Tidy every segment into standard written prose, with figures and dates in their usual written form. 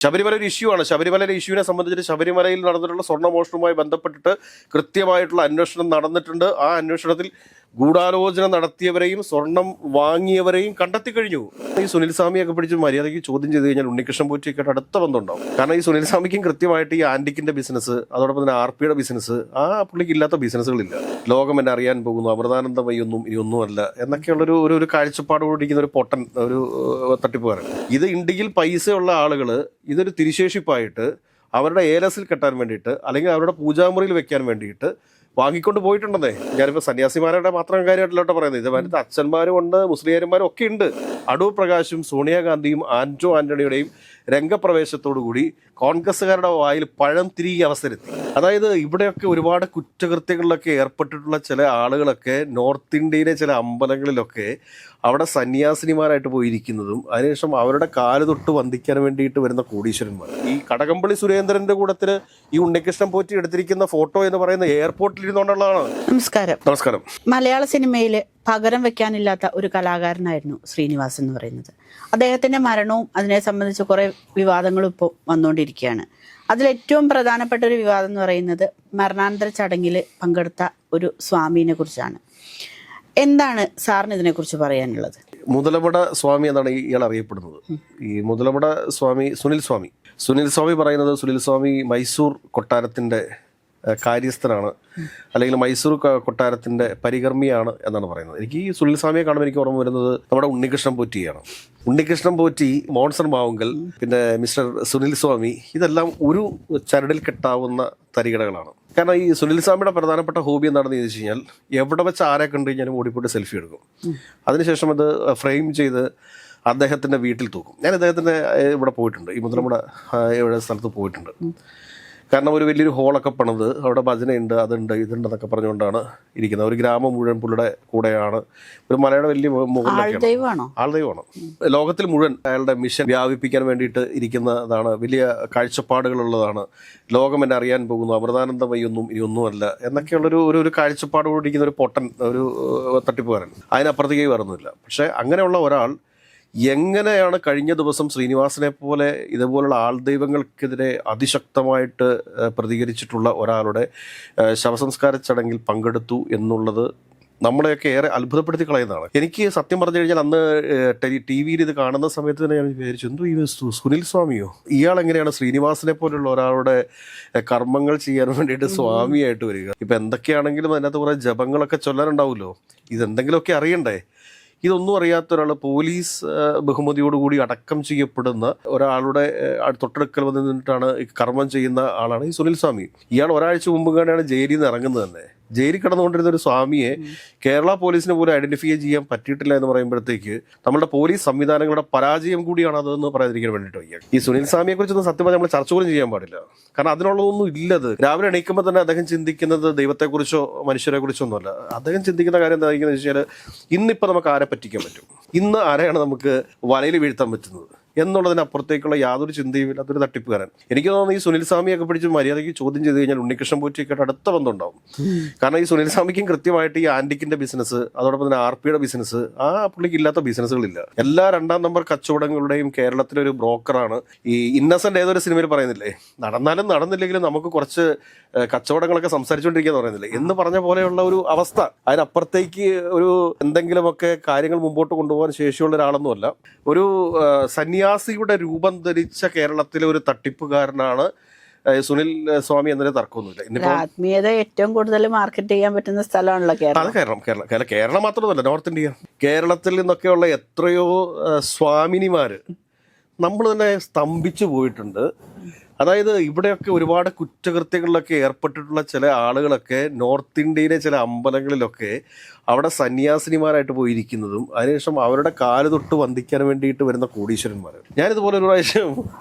ശബരിമല ഒരു ഇഷ്യൂ ആണ്. ശബരിമലയുടെ ഇഷ്യൂവിനെ സംബന്ധിച്ചിട്ട് ശബരിമലയിൽ നടന്നിട്ടുള്ള സ്വർണ്ണമോഷണവുമായി ബന്ധപ്പെട്ടിട്ട് കൃത്യമായിട്ടുള്ള അന്വേഷണം നടന്നിട്ടുണ്ട്. ആ അന്വേഷണത്തിൽ ഗൂഢാലോചന നടത്തിയവരെയും സ്വർണം വാങ്ങിയവരെയും കണ്ടെത്തി കഴിഞ്ഞു. ഈ സുനിൽ സ്വാമിയൊക്കെ പിടിച്ച് മര്യാദയ്ക്ക് ചോദ്യം ചെയ്ത് കഴിഞ്ഞാൽ ഉണ്ണികൃഷ്ണൻ പോറ്റിയൊക്കെ അടുത്ത ബന്ധമുണ്ടാവും. കാരണം ഈ സുനിൽ സ്വാമിക്കും കൃത്യമായിട്ട് ഈ ആന്റിക്കിന്റെ ബിസിനസ്, അതോടൊപ്പം തന്നെ RP-യുടെ ബിസിനസ്, ആ പുള്ളിക്ക് ഇല്ലാത്ത ബിസിനസ്സുകളില്ല. ലോകം എന്നെ അറിയാൻ പോകുന്നു, അമൃതാനന്ദമയൊന്നും ഇനിയൊന്നുമല്ല എന്നൊക്കെയുള്ളൊരു ഒരു കാഴ്ചപ്പാടോടിരിക്കുന്ന ഒരു പൊട്ടൻ ഒരു തട്ടിപ്പുകാരൻ. ഇത് ഇന്ത്യയിൽ പൈസയുള്ള ആളുകൾ ഇതൊരു തിരിശേഷിപ്പായിട്ട് അവരുടെ ഏലസിൽ കെട്ടാൻ വേണ്ടിയിട്ട് അല്ലെങ്കിൽ അവരുടെ പൂജാമുറിയിൽ വെക്കാൻ വേണ്ടിയിട്ട് വാങ്ങിക്കൊണ്ട് പോയിട്ടുണ്ടെന്നേ. ഞാനിപ്പോൾ സന്യാസിമാരുടെ മാത്രം കാര്യമായിട്ടല്ലോട്ട് പറയുന്നത്. ഇതുമാതിരത്തെ അച്ഛന്മാരും ഉണ്ട്, മുസ്ലിയാരന്മാരും ഒക്കെ ഉണ്ട്. അടൂർ പ്രകാശും സോണിയാഗാന്ധിയും ആന്റോ ആന്റണിയുടെയും രംഗപ്രവേശത്തോടുകൂടി കോൺഗ്രസ്സുകാരുടെ വായിൽ പഴം തിരികെ അവസരത്തി. അതായത് ഇവിടെയൊക്കെ ഒരുപാട് കുറ്റകൃത്യങ്ങളിലൊക്കെ ഏർപ്പെട്ടിട്ടുള്ള ചില ആളുകളൊക്കെ നോർത്ത് ഇന്ത്യയിലെ ചില അമ്പലങ്ങളിലൊക്കെ അവിടെ സന്യാസിനിമാരായിട്ട് പോയിരിക്കുന്നതും അതിനുശേഷം അവരുടെ കാല് തൊട്ട് വന്ദിക്കാൻ വേണ്ടിയിട്ട് വരുന്ന കോടീശ്വരന്മാർ. ഈ കടകംപള്ളി സുരേന്ദ്രന്റെ കൂട്ടത്തിൽ ഈ ഉണ്ണികൃഷ്ണൻ പോറ്റി എടുത്തിരിക്കുന്ന ഫോട്ടോ എന്ന് പറയുന്ന എയർപോർട്ടിൽ ഇരുന്നുകൊണ്ടുള്ളതാണ്. നമസ്കാരം. മലയാള സിനിമയിൽ പകരം വെക്കാനില്ലാത്ത ഒരു കലാകാരനായിരുന്നു ശ്രീനിവാസൻ എന്ന് പറയുന്നത്. അദ്ദേഹത്തിന്റെ മരണവും അതിനെ സംബന്ധിച്ച് കുറെ വിവാദങ്ങളും ഇപ്പോൾ വന്നുകൊണ്ടിരിക്കുകയാണ്. അതിലേറ്റവും പ്രധാനപ്പെട്ട ഒരു വിവാദം എന്ന് പറയുന്നത് മരണാനന്തര ചടങ്ങിൽ പങ്കെടുത്ത ഒരു സ്വാമീനെ കുറിച്ചാണ്. എന്താണ് സാറിന് ഇതിനെക്കുറിച്ച് പറയാനുള്ളത്? മുതലമട സ്വാമി എന്നാണ് ഇയാൾ അറിയപ്പെടുന്നത്. ഈ മുതലമട സ്വാമി സുനിൽ സ്വാമി പറയുന്നത് സുനിൽ സ്വാമി മൈസൂർ കൊട്ടാരത്തിന്റെ കാര്യസ്ഥനാണ്, അല്ലെങ്കിൽ മൈസൂർ കൊട്ടാരത്തിന്റെ പരികർമ്മിയാണ് എന്നാണ് പറയുന്നത്. എനിക്ക് ഈ സുനിൽ സ്വാമിയെ കാണുമ്പോൾ എനിക്ക് ഓർമ്മ വരുന്നത് നമ്മുടെ ഉണ്ണികൃഷ്ണൻ പോറ്റിയാണ്. ഉണ്ണികൃഷ്ണൻ പോറ്റി, മോൺസൺ മാവുങ്കൽ, പിന്നെ മിസ്റ്റർ സുനിൽ സ്വാമി, ഇതെല്ലാം ഒരു ചരടിൽ കെട്ടാവുന്ന തരികിടകളാണ്. കാരണം ഈ സുനിൽ സ്വാമിയുടെ പ്രധാനപ്പെട്ട ഹോബി എന്താണെന്ന് ചോദിച്ചു കഴിഞ്ഞാൽ എവിടെ വെച്ച് ആരെ കണ്ടു കഴിഞ്ഞാലും ഓടിപ്പോയിട്ട് സെൽഫി എടുക്കും. അതിനുശേഷം അത് ഫ്രെയിം ചെയ്ത് അദ്ദേഹത്തിന്റെ വീട്ടിൽ തൂക്കും. ഞാൻ അദ്ദേഹത്തിന്റെ ഇവിടെ പോയിട്ടുണ്ട്, ഈ മുതലമുട ഇവിടെ സ്ഥലത്ത് പോയിട്ടുണ്ട്. കാരണം ഒരു വലിയൊരു ഹോളൊക്കെ പണിത് അവിടെ ഭജനയുണ്ട്, അതുണ്ട്, ഇതുണ്ടെന്നൊക്കെ പറഞ്ഞുകൊണ്ടാണ് ഇരിക്കുന്നത്. ഒരു ഗ്രാമം മുഴുവൻ പുള്ളിയുടെ കൂടെയാണ്. ഒരു മലയുടെ വലിയ മുകളിലൊക്കെയാണ്. ആൾദൈവമാണ്. ലോകത്തിൽ മുഴുവൻ അയാളുടെ മിഷൻ വ്യാപിപ്പിക്കാൻ വേണ്ടിയിട്ട് ഇരിക്കുന്നതാണ്. വലിയ കാഴ്ചപ്പാടുകളുള്ളതാണ്. ലോകം എന്നെ അറിയാൻ പോകുന്നു, അമൃതാനന്ദമയൊന്നും ഇനിയൊന്നുമല്ല എന്നൊക്കെയുള്ളൊരു ഒരു കാഴ്ചപ്പാടോടിരിക്കുന്ന ഒരു പൊട്ടൻ ഒരു തട്ടിപ്പുകാരൻ. അതിനപ്പുറത്തേക്ക് വരുന്നില്ല. പക്ഷേ അങ്ങനെയുള്ള ഒരാൾ എങ്ങനെയാണ് കഴിഞ്ഞ ദിവസം ശ്രീനിവാസനെ പോലെ ഇതുപോലുള്ള ആൾദൈവങ്ങൾക്കെതിരെ അതിശക്തമായിട്ട് പ്രതികരിച്ചിട്ടുള്ള ഒരാളുടെ ശവസംസ്കാര ചടങ്ങിൽ പങ്കെടുത്തു എന്നുള്ളത് നമ്മളെയൊക്കെ ഏറെ അത്ഭുതപ്പെടുത്തി കളയുന്നതാണ്. എനിക്ക് സത്യം പറഞ്ഞു കഴിഞ്ഞാൽ അന്ന് TV-യിൽ ഇത് കാണുന്ന സമയത്ത് തന്നെ ഞാൻ വിചാരിച്ചു, എന്തോ ഈ സുനിൽ സ്വാമിയോ, ഇയാൾ എങ്ങനെയാണ് ശ്രീനിവാസനെ പോലുള്ള ഒരാളുടെ കർമ്മങ്ങൾ ചെയ്യാൻ വേണ്ടിയിട്ട് സ്വാമിയായിട്ട് വരിക? ഇപ്പം എന്തൊക്കെയാണെങ്കിലും അതിനകത്ത് കുറേ ജപങ്ങളൊക്കെ ചൊല്ലാനുണ്ടാവുമല്ലോ. ഇതെന്തെങ്കിലുമൊക്കെ അറിയണ്ടേ? ഇതൊന്നും അറിയാത്ത ഒരാൾ പോലീസ് ബഹുമതിയോടുകൂടി അടക്കം ചെയ്യപ്പെടുന്ന ഒരാളുടെ തൊട്ടടുക്കൽ വന്ന് നിന്നിട്ടാണ് കർമ്മം ചെയ്യുന്ന ആളാണ് ഈ സുനിൽ സ്വാമി. ഇയാൾ ഒരാഴ്ച മുമ്പ് തന്നെയാണ് ജയിലിൽ നിന്ന് ഇറങ്ങുന്നത് തന്നെ. ജയിലിൽ കിടന്നുകൊണ്ടിരുന്ന ഒരു സ്വാമിയെ കേരള പോലീസിന് പോലും ഐഡന്റിഫൈ ചെയ്യാൻ പറ്റിയിട്ടില്ല എന്ന് പറയുമ്പോഴത്തേക്ക് നമ്മുടെ പോലീസ് സംവിധാനങ്ങളുടെ പരാജയം കൂടിയാണ് അതെന്ന് പറയാതിരിക്കാൻ വേണ്ടിയിട്ട്. ഈ സുനിൽ സ്വാമിയെ കുറിച്ചൊന്നും സത്യം പറഞ്ഞാൽ നമ്മൾ ചർച്ച പോലും ചെയ്യാൻ പാടില്ല. കാരണം അതിനുള്ളതൊന്നും ഇല്ലത്. രാവിലെ എണീക്കുമ്പോൾ തന്നെ അദ്ദേഹം ചിന്തിക്കുന്നത് ദൈവത്തെക്കുറിച്ചോ മനുഷ്യരെ കുറിച്ചോ ഒന്നുമല്ല. അദ്ദേഹം ചിന്തിക്കുന്ന കാര്യം എന്തായിരിക്കും വെച്ചാൽ, ഇന്നിപ്പോൾ നമുക്ക് ആരെ പറ്റിക്കാൻ പറ്റും, ഇന്ന് ആരെയാണ് നമുക്ക് വലയിൽ വീഴ്ത്താൻ പറ്റുന്നത് എന്നുള്ളതിനപ്പുറത്തേക്കുള്ള യാതൊരു ചിന്തയും ഇല്ലാത്തൊരു തട്ടിപ്പുകാരൻ. എനിക്ക് തോന്നുന്നു ഈ സുനിൽ സ്വാമിയൊക്കെ പിടിച്ച് മര്യാദയ്ക്ക് ചോദ്യം ചെയ്ത് കഴിഞ്ഞാൽ ഉണ്ണികൃഷ്ണൻ പോറ്റിയൊക്കെ അടുത്ത ബന്ധമുണ്ടാവും. കാരണം ഈ സുനിൽ സ്വാമിക്കും കൃത്യമായിട്ട് ഈ ആന്റിക്കിന്റെ ബിസിനസ്, അതോടൊപ്പം തന്നെ RP-യുടെ ബിസിനസ്, ആ പുള്ളിക്ക് ഇല്ലാത്ത ബിസിനസ്സുകളില്ല. എല്ലാ 2ാം നമ്പർ കച്ചവടങ്ങളുടെയും കേരളത്തിലെ ഒരു ബ്രോക്കറാണ്. ഈ ഇന്നസെന്റ് ഏതൊരു സിനിമയിൽ പറയുന്നില്ലേ, നടന്നാലും നടന്നില്ലെങ്കിലും നമുക്ക് കുറച്ച് കച്ചവടങ്ങളൊക്കെ സംസാരിച്ചുകൊണ്ടിരിക്കുകയെന്ന് പറയുന്നില്ലേ എന്ന് പറഞ്ഞ പോലെയുള്ള ഒരു അവസ്ഥ. അതിനപ്പുറത്തേക്ക് ഒരു എന്തെങ്കിലുമൊക്കെ കാര്യങ്ങൾ മുമ്പോട്ട് കൊണ്ടുപോകാൻ ശേഷിയുള്ള ഒരാളൊന്നുമല്ല. ഒരു സന്യാസിയുടെ രൂപം ധരിച്ച കേരളത്തിലെ ഒരു തട്ടിപ്പുകാരനാണ് സുനിൽ സ്വാമി എന്നതിന് തർക്കമൊന്നുമില്ല. ആത്മീയത ഏറ്റവും കൂടുതൽ മാർക്കറ്റ് ചെയ്യാൻ പറ്റുന്ന സ്ഥലമാണല്ലോ കേരളം. കേരളം മാത്രമല്ല, നോർത്ത് ഇന്ത്യ. കേരളത്തിൽ നിന്നൊക്കെയുള്ള എത്രയോ സ്വാമിനിമാര് നമ്മൾ തന്നെ സ്തംഭിച്ചു പോയിട്ടുണ്ട്. അതായത് ഇവിടെയൊക്കെ ഒരുപാട് കുറ്റകൃത്യങ്ങളിലൊക്കെ ഏർപ്പെട്ടിട്ടുള്ള ചില ആളുകളൊക്കെ നോർത്ത് ഇന്ത്യയിലെ ചില അമ്പലങ്ങളിലൊക്കെ അവിടെ സന്യാസിനിമാരായിട്ട് പോയിരിക്കുന്നതും അതിനുശേഷം അവരുടെ കാല് തൊട്ട് വന്ദിക്കാൻ വേണ്ടിയിട്ട് വരുന്ന കോടീശ്വരന്മാർ. ഞാനിതുപോലെ ഒരു പ്രാവശ്യം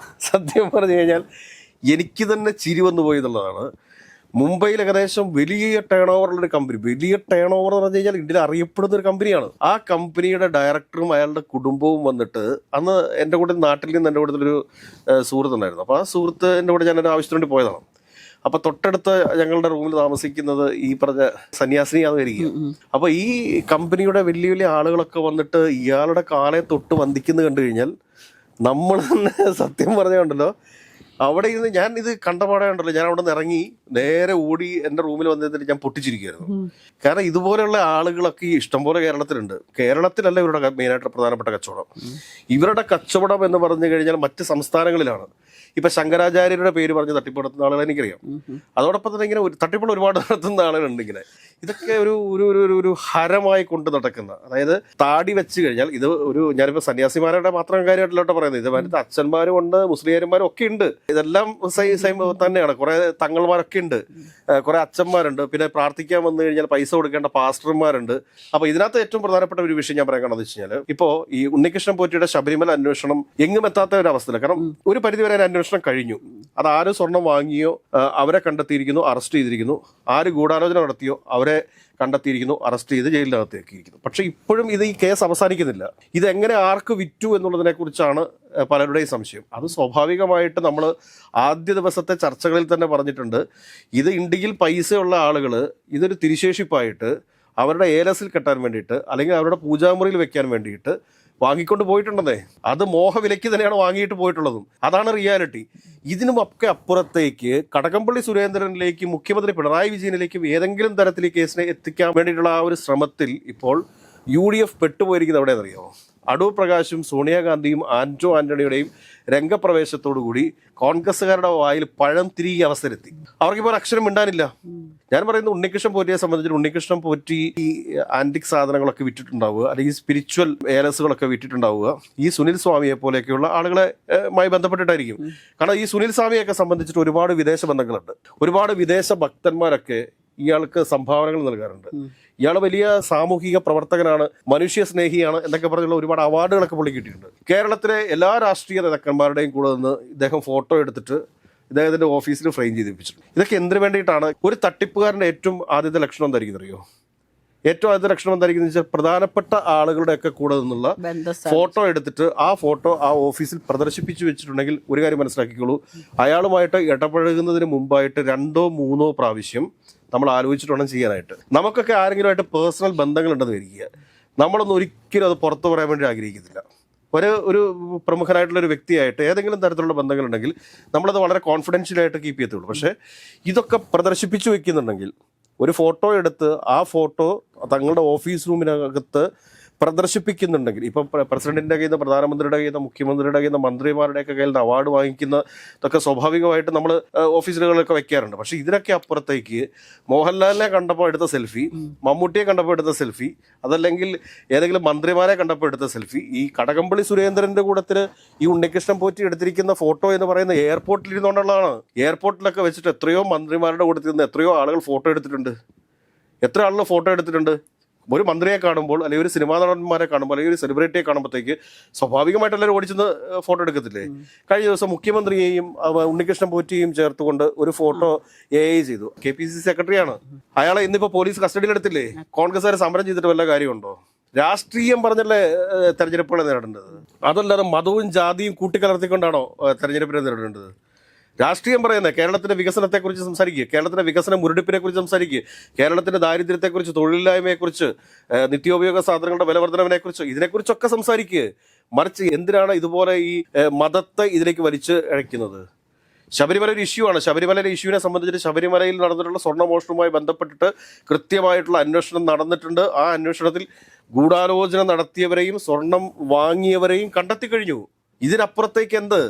സത്യം പറഞ്ഞു കഴിഞ്ഞാൽ എനിക്ക് തന്നെ ചിരി വന്നു പോയി എന്നുള്ളതാണ്. മുംബൈയിൽ ഏകദേശം വലിയ ടേൺ ഓവറുള്ളൊരു കമ്പനി, വലിയ ടേൺ ഓവർ എന്ന് പറഞ്ഞു കഴിഞ്ഞാൽ ഇന്ത്യയിൽ അറിയപ്പെടുന്ന ഒരു കമ്പനിയാണ്. ആ കമ്പനിയുടെ ഡയറക്ടറും അയാളുടെ കുടുംബവും വന്നിട്ട്, അന്ന് എൻ്റെ കൂടെ നാട്ടിൽ നിന്ന് എൻ്റെ കൂട്ടത്തിലൊരു സുഹൃത്തുണ്ടായിരുന്നു. അപ്പോൾ ആ സുഹൃത്ത് എൻ്റെ കൂടെ ഞാനൊരു ആവശ്യത്തിന് വേണ്ടി പോയതാണ്. അപ്പൊ തൊട്ടടുത്ത് ഞങ്ങളുടെ റൂമിൽ താമസിക്കുന്നത് ഈ പറഞ്ഞ സന്യാസിനിയാണ് വരിക. അപ്പൊ ഈ കമ്പനിയുടെ വലിയ വലിയ ആളുകളൊക്കെ വന്നിട്ട് ഇയാളുടെ കാലെ തൊട്ട് വന്ദിക്കുന്നത് കണ്ടു കഴിഞ്ഞാൽ നമ്മൾ തന്നെ സത്യം പറഞ്ഞുണ്ടല്ലോ, അവിടെ ഇരുന്ന് ഞാൻ ഇത് കണ്ടപാടെ ഉണ്ടല്ലോ, ഞാൻ അവിടെ നിന്ന് ഇറങ്ങി നേരെ ഓടി എൻ്റെ റൂമിൽ വന്നിട്ട് ഞാൻ പൊട്ടിച്ചിരിക്കുകയായിരുന്നു. കാരണം ഇതുപോലെയുള്ള ആളുകളൊക്കെ ഈ ഇഷ്ടംപോലെ കേരളത്തിലുണ്ട്. കേരളത്തിലല്ല ഇവരുടെ മെയിനായിട്ട് പ്രധാനപ്പെട്ട കച്ചവടം. ഇവരുടെ കച്ചവടം എന്ന് പറഞ്ഞു കഴിഞ്ഞാൽ മറ്റ് സംസ്ഥാനങ്ങളിലാണ്. ഇപ്പൊ ശങ്കരാചാര്യരുടെ പേര് പറഞ്ഞ് തട്ടിപ്പെടുത്തുന്ന ആളുകൾ എനിക്കറിയാം. അതോടൊപ്പം തന്നെ ഇങ്ങനെ തട്ടിപ്പുകൾ ഒരുപാട് നടത്തുന്ന ആളുകളുണ്ട്. ഇങ്ങനെ ഇതൊക്കെ ഒരു ഒരു ഒരു ഒരു ഹരമായി കൊണ്ട് നടക്കുന്ന, അതായത് താടി വെച്ച് കഴിഞ്ഞാൽ ഇത് ഒരു, ഞാനിപ്പോ സന്യാസിമാരുടെ മാത്രം കാര്യമായിട്ടല്ലോട്ട് പറയുന്നത്, ഇത് മറ്റേ അച്ഛന്മാരും ഉണ്ട്, മുസ്ലിംമാരും ഒക്കെ ഉണ്ട്. ഇതെല്ലാം സെയിം തന്നെയാണ്. കുറെ തങ്ങൾമാരൊക്കെ ഉണ്ട്, കുറെ അച്ഛന്മാരുണ്ട്, പിന്നെ പ്രാർത്ഥിക്കാൻ വന്നു കഴിഞ്ഞാൽ പൈസ കൊടുക്കേണ്ട പാസ്റ്റർമാരുണ്ട്. അപ്പൊ ഇതിനകത്ത് ഏറ്റവും പ്രധാനപ്പെട്ട ഒരു വിഷയം ഞാൻ പറയാൻ കാണുന്നത് വെച്ച് കഴിഞ്ഞാൽ, ഇപ്പോ ഈ ഉണ്ണികൃഷ്ണൻ പോറ്റിയുടെ ശബരിമല അന്വേഷണം എങ്ങും എത്താത്ത ഒരു അവസ്ഥയില്ല. കാരണം ഒരു പരിധിവരെ അന്വേഷണം കഴിഞ്ഞു. അത് ആര് സ്വർണം വാങ്ങിയോ അവരെ കണ്ടെത്തിയിരിക്കുന്നു, അറസ്റ്റ് ചെയ്തിരിക്കുന്നു. ആര് ഗൂഢാലോചന നടത്തിയോ അവരെ കണ്ടെത്തിയിരിക്കുന്നു, അറസ്റ്റ് ചെയ്ത് ജയിലിനകത്തേക്കിയിരിക്കുന്നു. പക്ഷെ ഇപ്പോഴും ഈ കേസ് അവസാനിക്കുന്നില്ല. ഇതെങ്ങനെ ആർക്ക് വിറ്റു എന്നുള്ളതിനെ കുറിച്ചാണ് പലരുടെയും സംശയം. അത് സ്വാഭാവികമായിട്ട് നമ്മൾ ആദ്യ ദിവസത്തെ ചർച്ചകളിൽ തന്നെ പറഞ്ഞിട്ടുണ്ട്. ഇത് ഇന്ത്യയിൽ പൈസയുള്ള ആളുകൾ ഇതൊരു തിരിശേഷിപ്പായിട്ട് അവരുടെ ഏലസിൽ കെട്ടാൻ വേണ്ടിയിട്ട്, അല്ലെങ്കിൽ അവരുടെ പൂജാമുറിയിൽ വെക്കാൻ വേണ്ടിയിട്ട് വാങ്ങിക്കൊണ്ട് പോയിട്ടുണ്ടെന്നേ. അത് മോഹവിലയ്ക്ക് തന്നെയാണ് വാങ്ങിയിട്ട് പോയിട്ടുള്ളതും. അതാണ് റിയാലിറ്റി. ഇതിനുമൊക്കെ അപ്പുറത്തേക്ക് കടകംപള്ളി സുരേന്ദ്രനിലേക്ക്, മുഖ്യമന്ത്രി പിണറായി വിജയനിലേക്കും ഏതെങ്കിലും തരത്തിൽ ഈ കേസിനെ എത്തിക്കാൻ വേണ്ടിയിട്ടുള്ള ആ ഒരു ശ്രമത്തിൽ ഇപ്പോൾ UDF പെട്ടുപോയിരിക്കുന്നത് എവിടെയെന്നറിയാമോ? അടൂർ പ്രകാശും സോണിയാഗാന്ധിയും ആന്റോ ആന്റണിയുടെയും രംഗപ്രവേശത്തോടുകൂടി കോൺഗ്രസ്സുകാരുടെ വായിൽ പഴം തിരികെ അവസരത്തി. അവർക്കിപ്പോൾ അക്ഷരം മിണ്ടാനില്ല. ഞാൻ പറയുന്നത് ഉണ്ണികൃഷ്ണൻ പോറ്റിയെ സംബന്ധിച്ചിട്ട്, ഉണ്ണികൃഷ്ണൻ പോറ്റി ഈ ആന്റിക് സാധനങ്ങളൊക്കെ വിറ്റിട്ടുണ്ടാവുക, അല്ലെങ്കിൽ സ്പിരിച്വൽ ഏലസുകളൊക്കെ വിറ്റിട്ടുണ്ടാവുക ഈ സുനിൽ സ്വാമിയെ പോലെയൊക്കെയുള്ള ആളുകളെമായി ബന്ധപ്പെട്ടിട്ടായിരിക്കും. കാരണം ഈ സുനിൽ സ്വാമിയൊക്കെ സംബന്ധിച്ചിട്ട് ഒരുപാട് വിദേശ ബന്ധങ്ങളുണ്ട്. ഒരുപാട് വിദേശ ഭക്തന്മാരൊക്കെ ഇയാൾക്ക് സംഭാവനകൾ നൽകാറുണ്ട്. ഇയാൾ വലിയ സാമൂഹിക പ്രവർത്തകനാണ്, മനുഷ്യ സ്നേഹിയാണ് എന്നൊക്കെ പറഞ്ഞുള്ള ഒരുപാട് അവാർഡുകളൊക്കെ പുള്ളി കിട്ടിയിട്ടുണ്ട്. കേരളത്തിലെ എല്ലാ രാഷ്ട്രീയ നേതാക്കന്മാരുടെയും കൂടെ നിന്ന് ഇദ്ദേഹം ഫോട്ടോ എടുത്തിട്ട് ഇദ്ദേഹത്തിന്റെ ഓഫീസിൽ ഫ്രെയിം ചെയ്തിപ്പിച്ചിട്ടുണ്ട്. ഇതൊക്കെ എന്തിനു വേണ്ടിയിട്ടാണ്? ഒരു തട്ടിപ്പുകാരന്റെ ഏറ്റവും ആദ്യത്തെ ലക്ഷണം എന്തായിരിക്കും അറിയോ? ഏറ്റവും ആദ്യത്തെ ലക്ഷണം എന്തായിരിക്കും വെച്ചാൽ, പ്രധാനപ്പെട്ട ആളുകളുടെയൊക്കെ കൂടെ നിന്നുള്ള ഫോട്ടോ എടുത്തിട്ട് ആ ഫോട്ടോ ആ ഓഫീസിൽ പ്രദർശിപ്പിച്ചു വെച്ചിട്ടുണ്ടെങ്കിൽ ഒരു കാര്യം മനസ്സിലാക്കിക്കോളൂ, അയാളുമായിട്ട് ഇടപഴകുന്നതിന് മുമ്പായിട്ട് 2 or 3 പ്രാവശ്യം നമ്മൾ ആലോചിച്ചിട്ട് വേണം ചെയ്യാനായിട്ട്. നമുക്കൊക്കെ ആരെങ്കിലുമായിട്ട് പേഴ്സണൽ ബന്ധങ്ങളുണ്ടെന്ന് വരിക, നമ്മളൊന്നും ഒരിക്കലും അത് പുറത്തു പറയാൻ വേണ്ടി ആഗ്രഹിക്കത്തില്ല. ഒരു പ്രമുഖനായിട്ടുള്ള ഒരു വ്യക്തിയായിട്ട് ഏതെങ്കിലും തരത്തിലുള്ള ബന്ധങ്ങളുണ്ടെങ്കിൽ നമ്മളത് വളരെ കോൺഫിഡൻഷ്യലായിട്ട് കീപ്പ് ചെയ്യത്തുള്ളൂ. പക്ഷേ ഇതൊക്കെ പ്രദർശിപ്പിച്ചു വെക്കുന്നുണ്ടെങ്കിൽ, ഒരു ഫോട്ടോ എടുത്ത് ആ ഫോട്ടോ തങ്ങളുടെ ഓഫീസ് റൂമിനകത്ത് പ്രദർശിപ്പിക്കുന്നുണ്ടെങ്കിൽ, ഇപ്പം പ്രസിഡന്റിന്റെ കയ്യിൽ നിന്ന്, പ്രധാനമന്ത്രിയുടെ കയ്യിൽ നിന്ന്, മുഖ്യമന്ത്രിയുടെ കയ്യിൽ നിന്ന്, മന്ത്രിമാരുടെയൊക്കെ കയ്യിൽ നിന്ന് അവാർഡ് വാങ്ങിക്കുന്ന ഇതൊക്കെ സ്വാഭാവികമായിട്ട് നമ്മൾ ഓഫീസുകളിലൊക്കെ വെക്കാറുണ്ട്. പക്ഷെ ഇതിനൊക്കെ അപ്പുറത്തേക്ക് മോഹൻലാലിനെ കണ്ടപ്പോൾ എടുത്ത സെൽഫി, മമ്മൂട്ടിയെ കണ്ടപ്പോൾ എടുത്ത സെൽഫി, അതല്ലെങ്കിൽ ഏതെങ്കിലും മന്ത്രിമാരെ കണ്ടപ്പോൾ എടുത്ത സെൽഫി, ഈ കടകംപള്ളി സുരേന്ദ്രന്റെ കൂട്ടത്തിൽ ഈ ഉണ്ണികൃഷ്ണൻ പോറ്റി എടുത്തിരിക്കുന്ന ഫോട്ടോ എന്ന് പറയുന്ന എയർപോർട്ടിൽ ഇരുന്നുകൊണ്ടുള്ളതാണ്. എയർപോർട്ടിലൊക്കെ വെച്ചിട്ട് എത്രയോ മന്ത്രിമാരുടെ കൂട്ടത്തിൽ നിന്ന് എത്രയോ ആളുകൾ ഫോട്ടോ എടുത്തിട്ടുണ്ട്. എത്ര ആളുകൾ ഫോട്ടോ എടുത്തിട്ടുണ്ട്? ഒരു മന്ത്രിയെ കാണുമ്പോൾ, അല്ലെങ്കിൽ ഒരു സിനിമാ നടന്മാരെ കാണുമ്പോൾ, അല്ലെങ്കിൽ ഒരു സെലിബ്രിറ്റിയെ കാണുമ്പോഴത്തേക്ക് സ്വാഭാവികമായിട്ട് എല്ലാവരും ഓടിച്ചെന്ന് ഫോട്ടോ എടുക്കത്തില്ലേ? കഴിഞ്ഞ ദിവസം മുഖ്യമന്ത്രിയെയും ഉണ്ണികൃഷ്ണൻ പോറ്റിയെയും ചേർത്തുകൊണ്ട് ഒരു ഫോട്ടോ AI ചെയ്തു. KPCC സെക്രട്ടറിയാണ് അയാളെ. ഇന്നിപ്പോ പോലീസ് കസ്റ്റഡിയിലെടുത്തില്ലേ? കോൺഗ്രസ്സുകാർ സമരം ചെയ്തിട്ട് വല്ല കാര്യമുണ്ടോ? രാഷ്ട്രീയം പറഞ്ഞല്ലേ തെരഞ്ഞെടുപ്പുകളെ നേരിടേണ്ടത്? അതല്ലാതെ മതവും ജാതിയും കൂട്ടിക്കലർത്തിക്കൊണ്ടാണോ തെരഞ്ഞെടുപ്പിനെ നേരിടേണ്ടത്? രാഷ്ട്രീയം പറയുന്നത് കേരളത്തിന്റെ വികസനത്തെക്കുറിച്ച് സംസാരിക്കുക, കേരളത്തിന്റെ വികസന മുരടിപ്പിനെ കുറിച്ച് സംസാരിക്കുക, കേരളത്തിന്റെ ദാരിദ്ര്യത്തെക്കുറിച്ച്, തൊഴിലില്ലായ്മയെക്കുറിച്ച്, നിത്യോപയോഗ സാധനങ്ങളുടെ വിലവർദ്ധനവിനെക്കുറിച്ച്, ഇതിനെക്കുറിച്ചൊക്കെ സംസാരിക്കുക. മറിച്ച് എന്തിനാണ് ഇതുപോലെ ഈ മതത്തെ ഇതിലേക്ക് വലിച്ച് അഴയ്ക്കുന്നത്? ശബരിമല ഒരു ഇഷ്യൂ ആണ്. ശബരിമലയിലെ ഇഷ്യൂവിനെ സംബന്ധിച്ചിട്ട് ശബരിമലയിൽ നടന്നിട്ടുള്ള സ്വർണ്ണമോഷണവുമായി ബന്ധപ്പെട്ടിട്ട് കൃത്യമായിട്ടുള്ള അന്വേഷണം നടന്നിട്ടുണ്ട്. ആ അന്വേഷണത്തിൽ ഗൂഢാലോചന നടത്തിയവരെയും സ്വർണം വാങ്ങിയവരെയും കണ്ടെത്തി കഴിഞ്ഞു. ഇതിനപ്പുറത്തേക്ക് എന്ത്?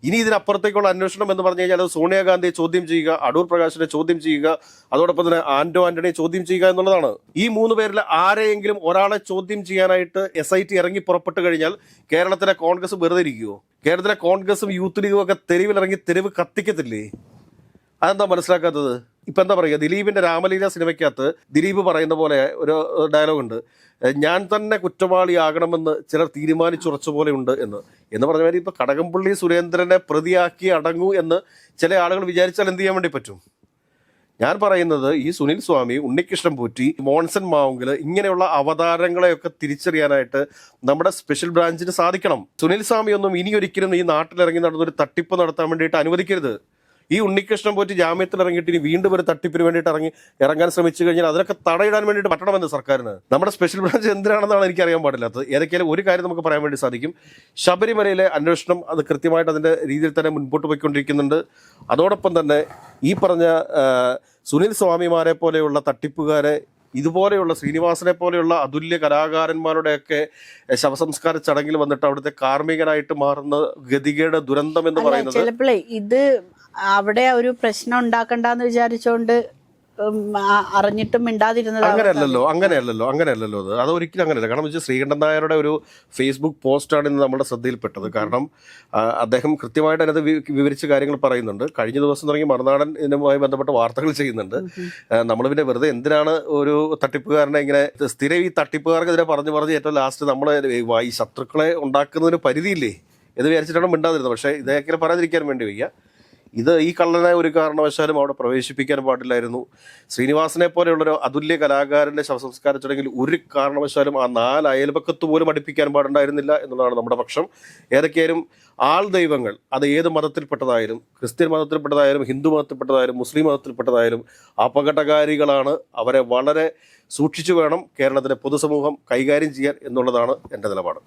ഇനി ഇതിനപ്പുറത്തേക്കുള്ള അന്വേഷണം എന്ന് പറഞ്ഞു കഴിഞ്ഞാൽ അത് സോണിയാഗാന്ധിയെ ചോദ്യം ചെയ്യുക, അടൂർ പ്രകാശിനെ ചോദ്യം ചെയ്യുക, അതോടൊപ്പം തന്നെ ആന്റോ ആന്റണിയെ ചോദ്യം ചെയ്യുക എന്നുള്ളതാണ്. ഈ 3 പേരിൽ ആരെയെങ്കിലും ഒരാളെ ചോദ്യം ചെയ്യാനായിട്ട് SIT ഇറങ്ങി പുറപ്പെട്ടു കഴിഞ്ഞാൽ കേരളത്തിലെ കോൺഗ്രസ് വെറുതെ ഇരിക്കുമോ? കേരളത്തിലെ കോൺഗ്രസും യൂത്ത് ലീഗും ഒക്കെ തെരുവിലിറങ്ങി തെരുവ് കത്തിക്കത്തില്ലേ? അതെന്താ മനസ്സിലാക്കാത്തത്? ഇപ്പം എന്താ പറയുക, ദിലീപിന്റെ രാമലീല സിനിമയ്ക്കകത്ത് ദിലീപ് പറയുന്ന പോലെ ഒരു ഡയലോഗുണ്ട്, ഞാൻ തന്നെ കുറ്റവാളിയാകണമെന്ന് ചിലർ തീരുമാനിച്ചുറച്ച പോലെ ഉണ്ട് എന്ന് പറഞ്ഞ മാതിരി ഇപ്പൊ കടകംപള്ളി സുരേന്ദ്രനെ പ്രതിയാക്കി അടങ്ങൂ എന്ന് ചില ആളുകൾ വിചാരിച്ചാൽ എന്ത് ചെയ്യാൻ വേണ്ടി പറ്റും? ഞാൻ പറയുന്നത് ഈ സുനിൽ സ്വാമി, ഉണ്ണികൃഷ്ണൻ പോറ്റി, മോൺസൺ മാവുങ്കൽ ഇങ്ങനെയുള്ള അവതാരങ്ങളെയൊക്കെ തിരിച്ചറിയാനായിട്ട് നമ്മുടെ സ്പെഷ്യൽ ബ്രാഞ്ചിന് സാധിക്കണം. സുനിൽ സ്വാമി ഒന്നും ഇനി ഒരിക്കലും ഈ നാട്ടിലിറങ്ങി നടന്നൊരു തട്ടിപ്പ് നടത്താൻ വേണ്ടിയിട്ട് അനുവദിക്കരുത്. ഈ ഉണ്ണികൃഷ്ണൻ പോയിട്ട് ജാമ്യത്തിൽ ഇറങ്ങിയിട്ട് ഇനി വീണ്ടും ഒരു തട്ടിപ്പിന് വേണ്ടിയിട്ട് ഇറങ്ങാൻ ശ്രമിച്ചു കഴിഞ്ഞാൽ അതിനൊക്കെ തടയിടാൻ വേണ്ടിയിട്ട് പറ്റണമെന്ന് സർക്കാരിന്. നമ്മുടെ സ്പെഷ്യൽ ബ്രാഞ്ച് എന്തിനാണെന്നാണ് എനിക്ക് അറിയാൻ പാടില്ലാത്തത്. ഏതൊക്കെയാലും ഒരു കാര്യം നമുക്ക് പറയാൻ വേണ്ടി സാധിക്കും, ശബരിമലയിലെ അന്വേഷണം അത് കൃത്യമായിട്ട് അതിൻ്റെ രീതിയിൽ തന്നെ മുൻപോട്ട് പോയിക്കൊണ്ടിരിക്കുന്നുണ്ട്. അതോടൊപ്പം തന്നെ ഈ പറഞ്ഞ സുനിൽ സ്വാമിമാരെ പോലെയുള്ള തട്ടിപ്പുകാരെ, ഇതുപോലെയുള്ള ശ്രീനിവാസനെ പോലെയുള്ള അതുല്യ കലാകാരന്മാരുടെയൊക്കെ ശവസംസ്കാര ചടങ്ങിൽ വന്നിട്ട് അവിടുത്തെ കാർമ്മികനായിട്ട് മാറുന്ന ഗതികേട്, ദുരന്തം എന്ന് പറയുന്നത് ചിലപ്പോഴേ ഇത് അവിടെ ഒരു പ്രശ്നം ഉണ്ടാക്കണ്ടെന്ന് വിചാരിച്ചോണ്ട് അറിഞ്ഞിട്ടും മിണ്ടാതിരുന്നത് അങ്ങനെയല്ലല്ലോ അത് ഒരിക്കലും അങ്ങനെയല്ല. കാരണം വെച്ചാൽ ശ്രീകണ്ഠൻ നായരുടെ ഒരു ഫേസ്ബുക്ക് പോസ്റ്റാണ് ഇന്ന് നമ്മുടെ ശ്രദ്ധയിൽപ്പെട്ടത്. കാരണം അദ്ദേഹം കൃത്യമായിട്ട് അതിനകത്ത് വിവരിച്ച കാര്യങ്ങൾ പറയുന്നുണ്ട്. കഴിഞ്ഞ ദിവസം തുടങ്ങി മറുനാടൻ ഇതിനുമായി ബന്ധപ്പെട്ട വാർത്തകൾ ചെയ്യുന്നുണ്ട്. നമ്മൾ പിന്നെ വെറുതെ എന്തിനാണ് ഒരു തട്ടിപ്പുകാരനെ ഇങ്ങനെ സ്ഥിരം ഈ തട്ടിപ്പുകാർക്കെതിരെ പറഞ്ഞ് ഏറ്റവും ലാസ്റ്റ് നമ്മൾ ഈ ശത്രുക്കളെ ഉണ്ടാക്കുന്നതിന് പരിധിയില്ലേ എന്ന് വിചാരിച്ചിട്ടാണ് മിണ്ടാതിരുന്നത്. പക്ഷേ ഇതൊക്കെ പറയാതിരിക്കാൻ വേണ്ടി വയ്യ. ഈ കള്ളനെ ഒരു കാരണവശാലും അവിടെ പ്രവേശിപ്പിക്കാൻ പാടില്ലായിരുന്നു. ശ്രീനിവാസനെ പോലെയുള്ളൊരു അതുല്യ കലാകാരന്റെ ശവസംസ്കാര ചടങ്ങിൽ ഒരു കാരണവശാലും ആ 4 അയൽപക്കത്ത് പോലും അടുപ്പിക്കാൻ പാടുണ്ടായിരുന്നില്ല എന്നുള്ളതാണ് നമ്മുടെ പക്ഷം. ഏതൊക്കെയായാലും ആൾ ദൈവങ്ങൾ അത് ഏത് മതത്തിൽപ്പെട്ടതായാലും, ക്രിസ്ത്യൻ മതത്തിൽപ്പെട്ടതായാലും, ഹിന്ദു മതത്തിൽപ്പെട്ടതായാലും, മുസ്ലിം മതത്തിൽപ്പെട്ടതായാലും അപകടകാരികളാണ്. അവരെ വളരെ സൂക്ഷിച്ചു വേണം കേരളത്തിലെ പൊതുസമൂഹം കൈകാര്യം ചെയ്യാൻ എന്നുള്ളതാണ് എൻ്റെ നിലപാട്.